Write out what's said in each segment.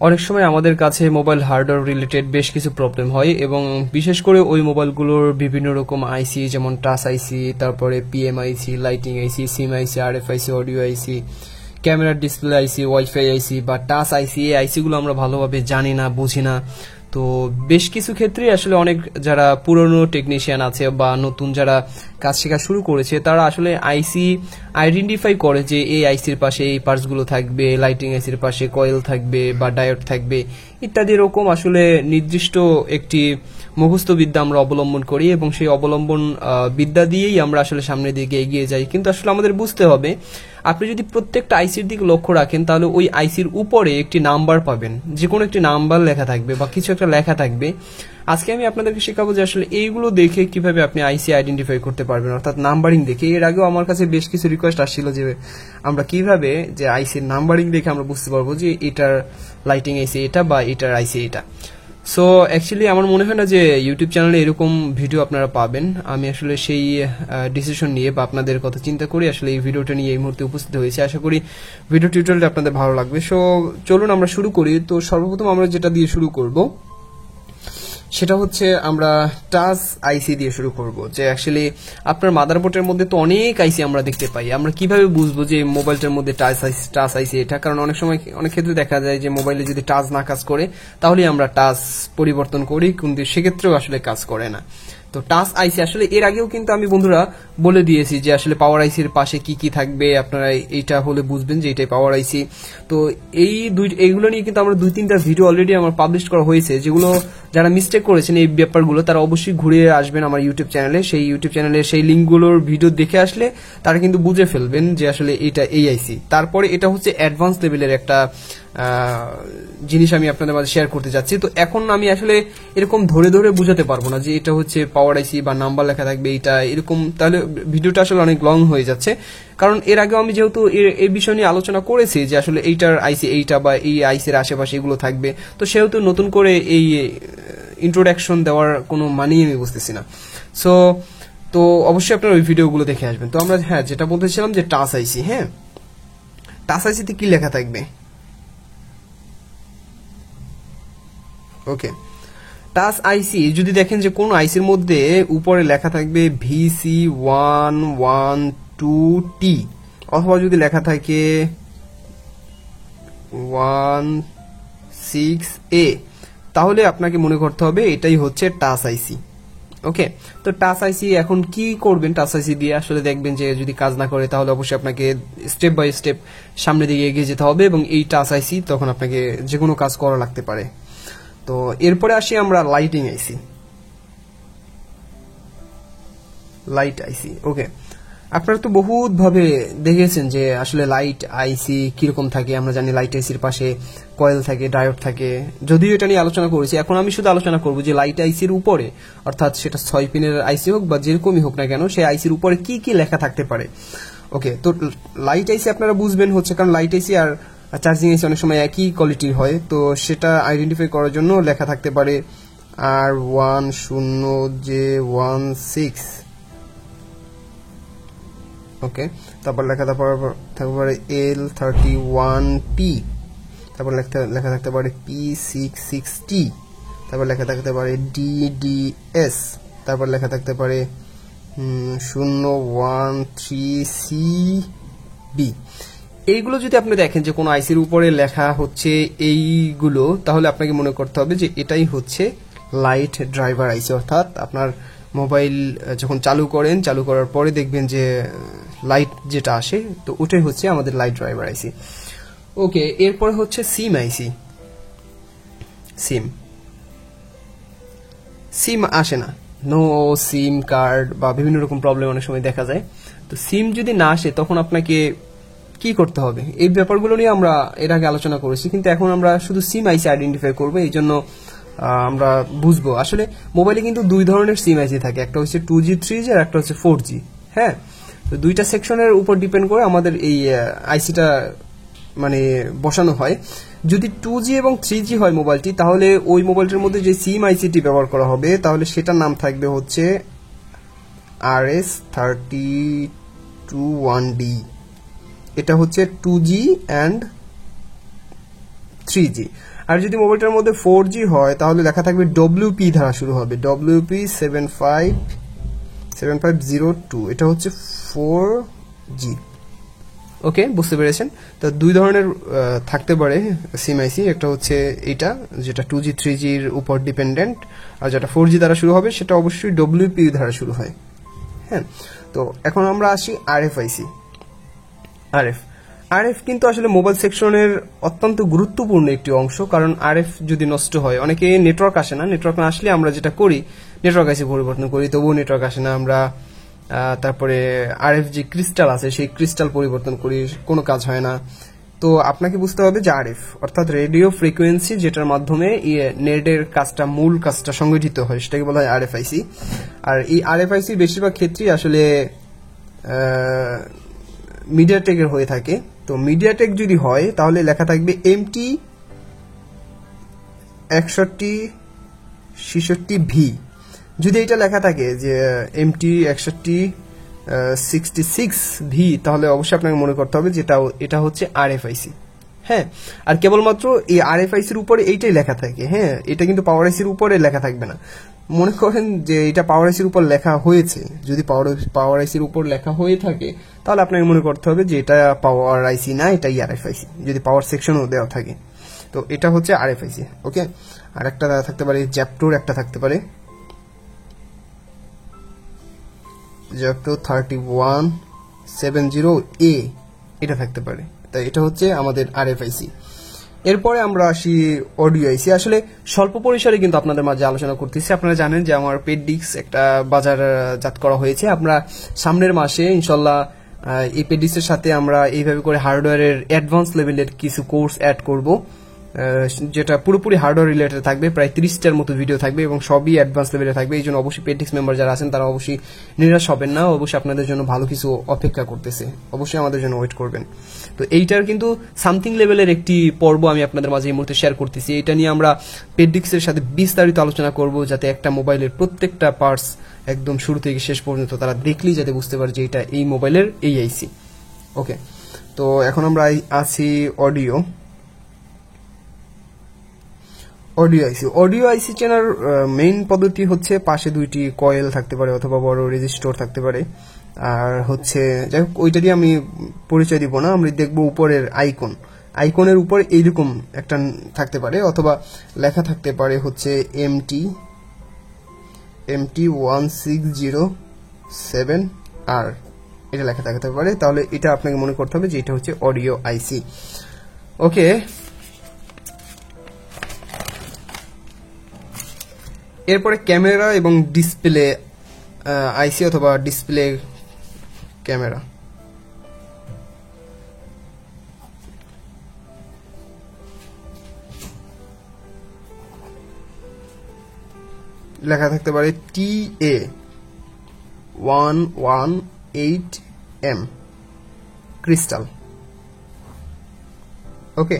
অনেক সময় আমাদের কাছে মোবাইল হার্ডওয়্যার রিলেটেড বেশ কিছু প্রবলেম হয় এবং বিশেষ করে ওই মোবাইলগুলোর বিভিন্ন রকম আইসি যেমন টাচ আইসি, তারপরে পিএম আইসি, লাইটিং আইসি, সিম আইসি, আরএফ আইসি, অডিও আইসি, ক্যামেরার ডিসপ্লে আইসি, ওয়াইফাই আইসি বা টাচ আইসি, এই আইসিগুলো আমরা ভালোভাবে জানি না, বুঝি না। তো বেশ কিছু ক্ষেত্রে আসলে অনেক যারা পুরনো টেকনিশিয়ান আছে বা নতুন যারা কাজ শেখা শুরু করেছে তারা আসলে আইসি আইডেন্টিফাই করে যে এই আইসির পাশে এই পার্টসগুলো থাকবে, লাইটিং আইসির পাশে কয়েল থাকবে বা ডায়োড থাকবে ইত্যাদি। এরকম আসলে নির্দিষ্ট একটি মুখস্থ বিদ্যা আমরা অবলম্বন করি এবং সেই অবলম্বন বিদ্যা দিয়েই আমরা আসলে সামনের দিকে এগিয়ে যাই। কিন্তু আসলে আমাদের বুঝতে হবে, আপনি যদি প্রত্যেকটা আইসির দিকে লক্ষ্য রাখেন তাহলে ওই আইসির উপরে একটি নাম্বার পাবেন, যে কোনো একটি নাম্বার লেখা থাকবে বা কিছু একটা লেখা থাকবে। আজকে আমি আপনাদেরকে শেখাবো যে আসলে এইগুলো দেখে কিভাবে আপনি আইসি আইডেন্টিফাই করতে পারবেন, অর্থাৎ নাম্বারিং দেখে। এর আগেও আমার কাছে বেশ কিছু রিকোয়েস্ট আসছিল যে আমরা কিভাবে যে আইসির নাম্বারিং দেখে আমরা বুঝতে পারবো যে এটার লাইটিং আইসি এটা বা এটার আইসি এটা। সো অ্যাকচুয়ালি আমার মনে হয় না যে ইউটিউব চ্যানেলে এরকম ভিডিও আপনারা পাবেন। আমি আসলে সেই ডিসিশন নিয়ে বা আপনাদের কথা চিন্তা করে আসলে এই ভিডিওটা নিয়ে এই মুহূর্তে উপস্থিত হয়েছে। আশা করি ভিডিও টিউটোরিয়ালটা আপনাদের ভালো লাগবে। সো চলুন আমরা শুরু করি। তো সর্বপ্রথম আমরা যেটা দিয়ে শুরু করব সেটা হচ্ছে আমরা টাচ আইসি দিয়ে শুরু করব। যে অ্যাকচুয়ালি আপনার মাদারবোর্ডের মধ্যে তো অনেক আইসি আমরা দেখতে পাই। আমরা কিভাবে বুঝবো যে মোবাইলটার মধ্যে টাচ আইসি এটা? কারণ অনেক সময় অনেক ক্ষেত্রে দেখা যায় যে মোবাইলে যদি টাচ না কাজ করে তাহলে আমরা টাচ পরিবর্তন করি, কিন্তু সেক্ষেত্রেও আসলে কাজ করে না। তো টাচ আইসি আসলে এর আগেও কিন্তু আমি বন্ধুরা বলে দিয়েছি যে আসলে পাওয়ার আইসির পাশে কি কি থাকবে, আপনারা এইটা হলে বুঝবেন যে এটাই পাওয়ার আইসি। তো এইগুলো নিয়ে কিন্তু আমরা 2-3টা ভিডিও অলরেডি আমার পাবলিশ করা হয়েছে, যেগুলো যারা মিস্টেক করেছেন এই ব্যাপারগুলো তারা অবশ্যই ঘুরে আসবেন আমার ইউটিউব চ্যানেলে। সেই ইউটিউব চ্যানেলে সেই লিঙ্কগুলোর ভিডিও দেখে আসলে তারা কিন্তু বুঝে ফেলবেন যে আসলে এটা এই আইসি। তারপরে এটা হচ্ছে অ্যাডভান্স লেভেলের একটা জিনিস আমি আপনাদের মাঝে শেয়ার করতে যাচ্ছি। তো এখন আমি আসলে এরকম ধরে ধরে বুঝাতে পারবো না যে এটা হচ্ছে পাওয়ার আইসি বা নাম্বার লেখা থাকবে এটা এরকম, তাহলে ভিডিওটা আসলে অনেক লং হয়ে যাচ্ছে। কারণ এর আগে আমি যেহেতু এই বিষয় নিয়ে আলোচনা করেছি যে আসলে এইটার আইসি এইটা বা এই আইসির আশেপাশে এগুলো থাকবে, তো সেহেতু নতুন করে এই ইন্ট্রোডাকশন দেওয়ার কোনো মানেই আমি বুঝতেছি না। সো তো অবশ্যই আপনারা ওই ভিডিওগুলো দেখে আসবেন। তো আমরা যেটা বলতেছিলাম যে টাচ আইসি, টাচ আইসিতে কি লেখা থাকবে? ওকে, টাচ আইসি যদি দেখেন যে কোন আইসির মধ্যে উপরে লেখা থাকবে VC112T অথবা যদি লেখা থাকে 16A, তাহলে আপনাকে মনে করতে হবে এটাই হচ্ছে টাচ আইসি। ওকে, তো টাচ আইসি এখন কি করবেন? টাচ আইসি দিয়ে আসলে দেখবেন যে যদি কাজ না করে তাহলে অবশ্যই আপনাকে স্টেপ বাই স্টেপ সামনের দিকে এগিয়ে যেতে হবে এবং এই টাচ আইসি তখন আপনাকে যে কোনো কাজ করা লাগতে পারে। তো এরপরে আসি আমরা লাইটিং আইসি, লাইট আইসি। ওকে, আপনারা তো বহুত ভাবে দেখেছেন যে আসলে লাইট আইসি কিরকম থাকে। আমরা জানি লাইট আইসির পাশে কয়েল থাকে, ডায়োড থাকে। যদিও এটা নিয়ে আলোচনা করেছি, এখন আমি শুধু আলোচনা করব যে লাইট আইসির উপরে, অর্থাৎ সেটা 6 পিনের আইসি হোক বা যেরকমই হোক না কেন, সেই আইসির উপরে কি কি লেখা থাকতে পারে। ওকে, তো লাইট আইসি আপনারা বুঝবেন হচ্ছে, কারণ লাইট আইসি আর চার্জিং আইসি অনেক সময় একই কোয়ালিটির হয়, তো সেটা আইডেন্টিফাই করার জন্য লেখা থাকতে পারে R10J16। ওকে, তারপর লেখা থাকতে পারে L31P, তারপর লেখা থাকতে পারে P66T, তারপর লেখা থাকতে পারে DDS, তারপর লেখা থাকতে পারে 013CB। এইগুলো যদি আপনি দেখেন যে কোনো আইসির উপরে লেখা হচ্ছে এইগুলো, তাহলে আপনাকে মনে করতে হবে যে এটাই হচ্ছে লাইট ড্রাইভার আইসি। অর্থাৎ আপনার মোবাইল যখন চালু করেন, চালু করার পরে দেখবেন যে লাইট যেটা আসে, তো ওটাই হচ্ছে আমাদের লাইট ড্রাইভার আইসি। ওকে, এরপরে হচ্ছে সিম আইসি। সিম আসে না, নো সিম কার্ড বা বিভিন্ন রকম প্রবলেম অনেক সময় দেখা যায়। তো সিম যদি না আসে তখন আপনাকে কি করতে হবে, এই ব্যাপারগুলো নিয়ে আমরা এর আগে আলোচনা করেছি, কিন্তু এখন আমরা শুধু সিম আইসি আইডেন্টিফাই করবো। এই জন্য আমরা বুঝবো আসলে মোবাইলে কিন্তু দুই ধরনের সিম আইসি থাকে, একটা হচ্ছে 2G 3G আর একটা হচ্ছে 4G। তো দুইটা সেকশনের উপর ডিপেন্ড করে আমাদের এই আইসিটা মানে বসানো হয়। যদি 2G এবং 3G হয় মোবাইলটি, তাহলে ওই মোবাইলটির মধ্যে যে সিম আইসিটি ব্যবহার করা হবে তাহলে সেটার নাম থাকবে হচ্ছে RS321D। এটা হচ্ছে 2G অ্যান্ড 3G। আর যদি মোবাইলটার মধ্যে 4G হয় তাহলে লেখা থাকবে WP দ্বারা শুরু হবে, WP 7502, এটা হচ্ছে 4G। ওকে, বুঝতে পেরেছেন? তো দুই ধরনের থাকতে পারে সিম আইসি, একটা হচ্ছে এটা যেটা 2G 3Gর উপর ডিপেন্ডেন্ট, আর যেটা 4G দ্বারা শুরু হবে সেটা অবশ্যই WP দ্বারা শুরু হয়। হ্যাঁ, তো এখন আমরা আসি RFIC। RF কিন্তু আসলে মোবাইল সেকশনের অত্যন্ত গুরুত্বপূর্ণ একটি অংশ, কারণ RF যদি নষ্ট হয়, অনেকে নেটওয়ার্ক আসে না, নেটওয়ার্ক না আসলে আমরা যেটা করি নেটওয়ার্ক আইসি পরিবর্তন করি, তবুও নেটওয়ার্ক আসে না, আমরা তারপরে RF যে ক্রিস্টাল আছে সেই ক্রিস্টাল পরিবর্তন করি, কোনো কাজ হয় না। তো আপনাকে বুঝতে হবে যে RF অর্থাৎ রেডিও ফ্রিকোয়েন্সি, যেটার মাধ্যমে নেটের কাজটা, মূল কাজটা সংগঠিত হয়, সেটাকে বলা হয় RFIC। আর এই RFIC বেশিরভাগ ক্ষেত্রেই আসলে মিডিয়াটেকের হয়ে থাকে। তো মিডিয়াটেক যদি হয় তাহলে লেখা থাকবে MT 6166V। যদি এটা লেখা থাকে যে MT 6166V, তাহলে অবশ্যই আপনাকে মনে করতে হবে যে এটা হচ্ছে RFIC। হ্যাঁ, আর কেবলমাত্র এই RFICর উপরে এইটাই লেখা থাকে। হ্যাঁ, এটা কিন্তু পাওয়ার আইসির উপরে লেখা থাকবে না। মনে করেন যে এটা পাওয়ার আইসির উপর লেখা হয়েছে, যদি পাওয়ার আইসির উপর লেখা হয়ে থাকে তাহলে আপনাকে মনে করতে হবে যে এটা পাওয়ার আইসি না, এটাই RFIC, যদি পাওয়ার সেকশনও দেওয়া থাকে। তো এটা হচ্ছে RFIC। ওকে, আর একটা থাকতে পারে জ্যাপটোর, একটা থাকতে পারে জ্যাপটো 3170A, এটা থাকতে পারে। তাই এটা হচ্ছে আমাদের RFIC। এরপরে আমরা আসি অডিও আইসি। আসলে স্বল্প পরিসরে কিন্তু আপনাদের মাঝে আলোচনা করতেছি। আপনারা জানেন যে আমার পেডিক্স একটা বাজারজাত করা হয়েছে। আমরা সামনের মাসে ইনশাল্লাহ এই পেডিক্সের সাথে আমরা এইভাবে করে হার্ডওয়্যারের অ্যাডভান্স লেভেলের কিছু কোর্স অ্যাড করব, যেটা পুরোপুরি হার্ডওয়্যার রিলেটেড থাকবে। প্রায় 30টার মতো ভিডিও থাকবে এবং সবই অ্যাডভান্স লেভেলে থাকবে। এই জন্য অবশ্যই পেডিক্স মেম্বার যারা আছেন তারা অবশ্যই নিরাশ হবেন না, অবশ্যই আপনাদের জন্য ভালো কিছু অপেক্ষা করতেছে, অবশ্যই আমাদের জন্য ওয়েট করবেন। তো এইটার কিন্তু সামথিং লেভেলের একটি পর্ব আমি আপনাদের মাঝে এই মুহূর্তে শেয়ার করতেছি। এটা নিয়ে আমরা পেডিক্সের সাথে বিস্তারিত আলোচনা করব, যাতে একটা মোবাইলের প্রত্যেকটা পার্টস একদম শুরু থেকে শেষ পর্যন্ত তারা দেখলেই যাতে বুঝতে পারে যে এটা এই মোবাইলের এই আইসি। ওকে, তো এখন আমরা আছি অডিও আইসি চেনার মেইন পদ্ধতি হচ্ছে পাশে দুইটি কয়েল থাকতে পারে অথবা বড় রেজিস্টর থাকতে পারে। আর হচ্ছে যাই হোক, ওইটা দিয়ে আমি পরিচয় দিব না, আমরা দেখবো উপরের আইকনের উপর এইরকম একটা থাকতে পারে, অথবা লেখা থাকতে পারে হচ্ছে MT 1607R, এটা লেখা থাকতে পারে। তাহলে এটা আপনাকে মনে করতে হবে যে এটা হচ্ছে অডিও আইসি। ওকে, এরপরে ক্যামেরা এবং ডিসপ্লে আইসি অথবা ডিসপ্লে ক্যামেরা। লেখা থাকতে পারে TA118M ক্রিস্টাল। ওকে,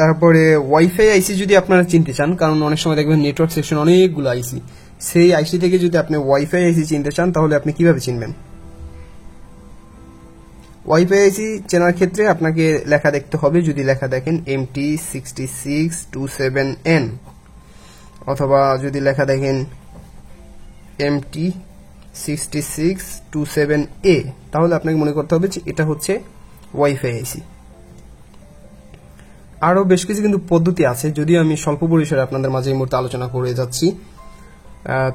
তারপরে ওয়াইফাই আইসি যদি আপনারা চিনতে চান, কারণ অনেক সময় দেখবেন নেটওয়ার্ক সেকশন অনেকগুলো আইসি, সেই আইসি থেকে যদি আপনি ওয়াইফাই আইসি চিনতে চান তাহলে আপনি কিভাবে চিনবেন? ওয়াইফাই আইসি চেনার ক্ষেত্রে আপনাকে লেখা দেখতে হবে, যদি লেখা দেখেন MT 6627N, অথবা যদি লেখা দেখেন MT 6627A, তাহলে আপনাকে মনে করতে হবে যে এটা হচ্ছে ওয়াইফাই আইসি। আরও বেশ কিছু কিন্তু পদ্ধতি আছে, যদিও আমি স্বল্প পরিসরে আপনাদের মাঝে এই মুহূর্তে আলোচনা করে যাচ্ছি।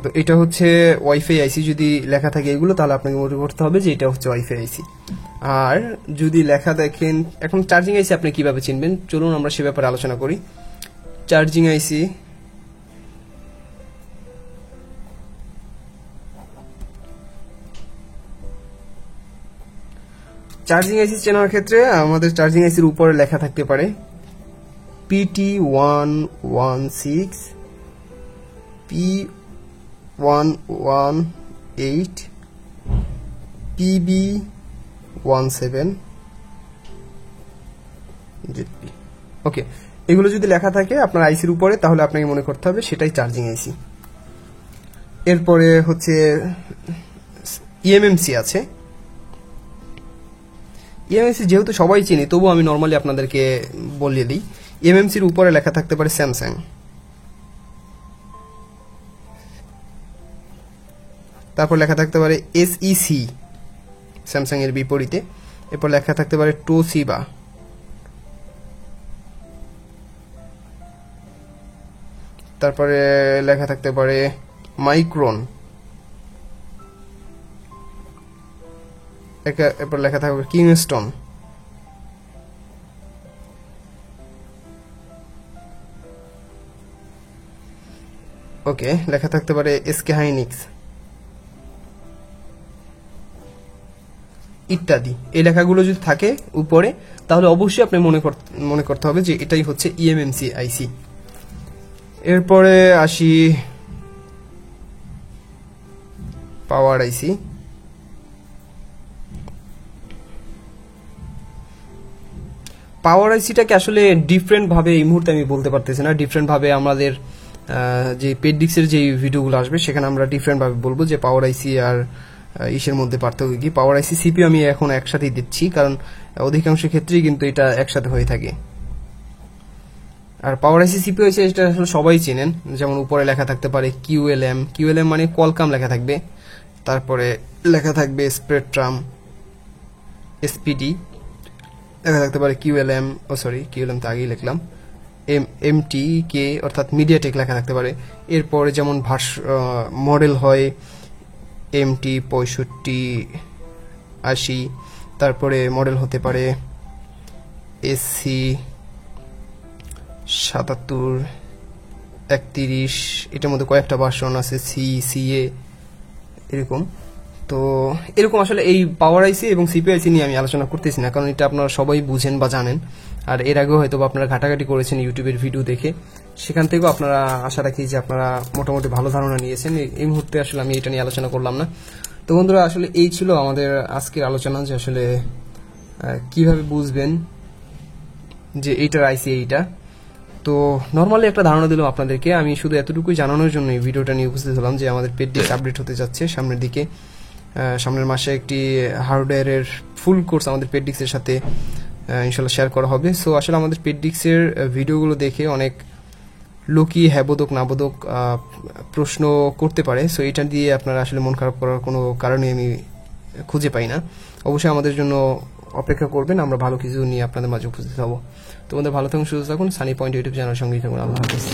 তো এটা হচ্ছে ওয়াইফাই আইসি, যদি লেখা থাকে এগুলো তাহলে আপনাকে মনে করতে হবে যে এটা হচ্ছে ওয়াইফাই আইসি। আর যদি লেখা দেখেন, এখন চার্জিং আইসি আপনি কিভাবে চিনবেন, চলুন আমরা সে ব্যাপারে আলোচনা করি। চার্জিং আইসি চেনার ক্ষেত্রে আমাদের চার্জিং আইসির উপরে লেখা থাকতে পারে PT116, P118, PB17, ZP। ওকে, এগুলো যদি লেখা থাকে আপনার আইসির উপরে তাহলে আপনাকে মনে করতে হবে সেটাই চার্জিং আইসি। এরপরে হচ্ছে EMMC আছে। EMMC যেহেতু সবাই চিনি, তবু আমি নর্মালি আপনাদেরকে বলিয়ে দিই। এমএমসির উপরে লেখা থাকতে পারে স্যামসাং, তারপর লেখা থাকতে পারে এসইসি স্যামসাং এর বিপরীতে, এরপর লেখা থাকতে পারে টোসিবা, তারপরে লেখা থাকতে পারে মাইক্রন, এরপর লেখা থাকবে কিংস্টন, ওকে, লেখা থাকতে পারে এসকে হাইনিক্স ইত্যাদি। এই লেখাগুলো যদি থাকে উপরে তাহলে অবশ্যই আপনি মনে করতে হবে যে এটাই হচ্ছে ইএমএমসি আইসি। এরপরে আসি পাওয়ার আইসি। পাওয়ার আইসিটাকে আসলে ডিফারেন্ট ভাবে এই মুহূর্তে আমি বলতে পারতেছি না, ডিফারেন্ট ভাবে আমাদের যে পেডিক্সের যে ভিডিওগুলো আসবে সেখানে আমরা ডিফারেন্ট ভাবে বলবো যে পাওয়ার আইসি আর ইসের মধ্যে পার্থক্য কি। পাওয়ার আইসি সিপিইউ আমি এখন একসাথেই দিচ্ছি, কারণ অধিকাংশ ক্ষেত্রেই কিন্তু এটা একসাথে হয়ে থাকে। আর পাওয়ার আইসি সিপিইউ আছে এটা আসলে সবাই চেনেন, যেমন উপরে লেখা থাকতে পারে কিউএলএম, কিউএলএম মানে কোয়ালকম লেখা থাকবে, তারপরে লেখা থাকবে স্পেকট্রাম এসপিডি, লেখা থাকতে পারে কিউএলএম, কিউএলএম তো আগেই লিখলাম, এমটি কে অর্থাৎ মিডিয়াটেক লেখা থাকতে পারে। এরপরে যেমন মডেল হয় এমটি 6580, তারপরে মডেল হতে পারে এসসি 7731, এটার মধ্যে কয়েকটা ভার্সন আছে, সিএ এরকম। তো এরকম আসলে এই পাওয়ার আইসি এবং সিপিইউ আইসি নিয়ে আমি আলোচনা করতেছি না, কারণ এটা আপনারা সবাই বুঝেন বা জানেন, আর এর আগেও হয়তো আপনারা ঘাটাঘাটি করেছেন ইউটিউবের ভিডিও দেখে, সেখান থেকেও আপনারা আশা রাখি যে আপনারা মোটামুটি ভালো ধারণা নিয়েছেন। এই মুহূর্তে আসলে আমি এটা নিয়ে আলোচনা করলাম না। তো বন্ধুরা আসলে এই ছিল আমাদের আজকের আলোচনা, যে আসলে কিভাবে বুঝবেন যে এইটার আইসি এইটা। তো নর্মালি একটা ধারণা দিলাম আপনাদেরকে, আমি শুধু এতটুকুই জানানোর জন্য এই ভিডিওটা নিয়ে উপস্থিত হলাম যে আমাদের পেডিক্স আপডেট হতে যাচ্ছে সামনের দিকে, সামনের মাসে একটি হার্ডওয়্যারের ফুল কোর্স আমাদের পেডিক্সের সাথে ইনশাল্লাহ শেয়ার করা হবে। সো আসলে আমাদের পেডিক্সের ভিডিওগুলো দেখে অনেক লোকই হ্যাবোধক নাবোধক প্রশ্ন করতে পারে, সো এটা দিয়ে আপনারা আসলে মন খারাপ করার কোনো কারণে আমি খুঁজে পাই না। অবশ্যই আমাদের জন্য অপেক্ষা করবেন, আমরা ভালো কিছু নিয়ে আপনাদের মাঝে উপস্থিত হব। তোমাদের ভালো থাকুন, সুস্থ থাকুন, সানি পয়েন্ট ইউটিউব চ্যানেলের সঙ্গেই থাকুন। আল্লাহ হাফেজ।